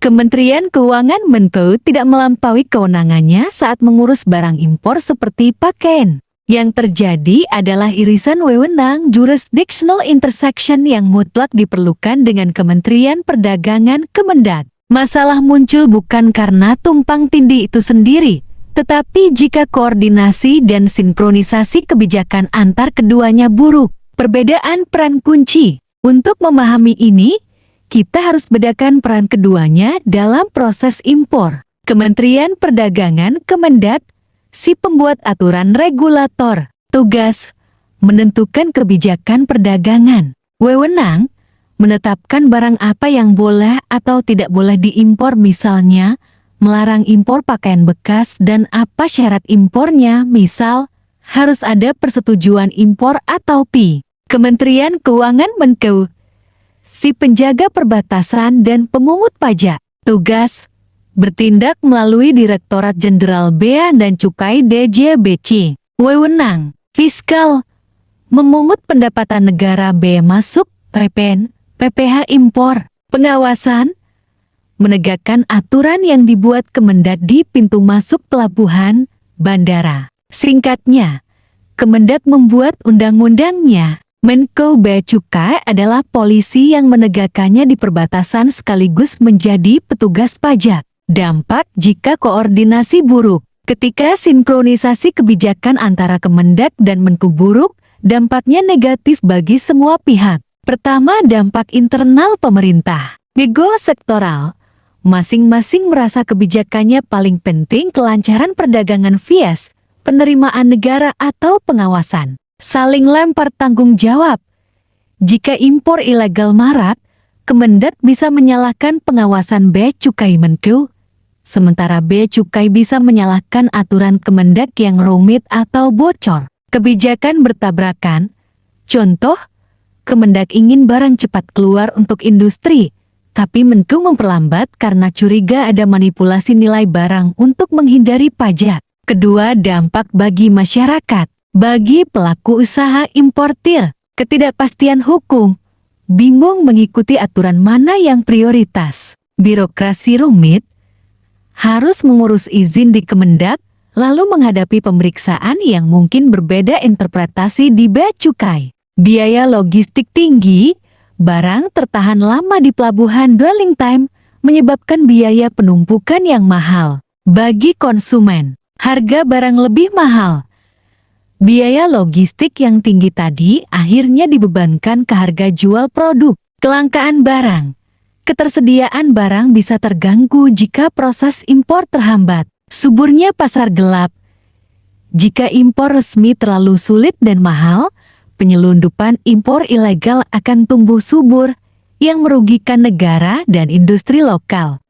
Kementerian Keuangan Menko tidak melampaui kewenangannya saat mengurus barang impor seperti pakaian. Yang terjadi adalah irisan wewenang jurisdictional intersection yang mutlak diperlukan dengan Kementerian Perdagangan Kemendak. Masalah muncul bukan karena tumpang tindih itu sendiri, tetapi jika koordinasi dan sinkronisasi kebijakan antar keduanya buruk. Perbedaan peran kunci. Untuk memahami ini, kita harus bedakan peran keduanya dalam proses impor. Kementerian Perdagangan Kemendak, si pembuat aturan regulator. Tugas, menentukan kebijakan perdagangan. Wewenang, menetapkan barang apa yang boleh atau tidak boleh diimpor, misalnya, melarang impor pakaian bekas dan apa syarat impornya, misal, harus ada persetujuan impor atau PI. Kementerian Keuangan Menko, si penjaga perbatasan dan pemungut pajak. Tugas, bertindak melalui Direktorat Jenderal Bea dan Cukai DJBC. Wewenang, fiskal, memungut pendapatan negara bea masuk, PPN, PPh impor. Pengawasan, menegakkan aturan yang dibuat Kemendak di pintu masuk pelabuhan, bandara. Singkatnya, Kemendak membuat undang-undangnya. Menko Bea Cukai adalah polisi yang menegakkannya di perbatasan sekaligus menjadi petugas pajak. Dampak jika koordinasi buruk. Ketika sinkronisasi kebijakan antara Kemendak dan Menko buruk, dampaknya negatif bagi semua pihak. Pertama, dampak internal pemerintah. Ego sektoral. Masing-masing merasa kebijakannya paling penting kelancaran perdagangan via penerimaan negara atau pengawasan. Saling lempar tanggung jawab. Jika impor ilegal marak, Kemendak bisa menyalahkan pengawasan Bea Cukai Menko, sementara Bea Cukai bisa menyalahkan aturan Kemendak yang rumit atau bocor. Kebijakan bertabrakan. Contoh, Kemendak ingin barang cepat keluar untuk industri, tapi Menko memperlambat karena curiga ada manipulasi nilai barang untuk menghindari pajak. Kedua, dampak bagi masyarakat. Bagi pelaku usaha importir, ketidakpastian hukum, bingung mengikuti aturan mana yang prioritas, birokrasi rumit, harus mengurus izin di Kemendak, lalu menghadapi pemeriksaan yang mungkin berbeda interpretasi di Bea Cukai. Biaya logistik tinggi, barang tertahan lama di pelabuhan dwelling time, menyebabkan biaya penumpukan yang mahal. Bagi konsumen, harga barang lebih mahal. Biaya logistik yang tinggi tadi akhirnya dibebankan ke harga jual produk. Kelangkaan barang. Ketersediaan barang bisa terganggu jika proses impor terhambat. Suburnya pasar gelap. Jika impor resmi terlalu sulit dan mahal, penyelundupan impor ilegal akan tumbuh subur yang merugikan negara dan industri lokal.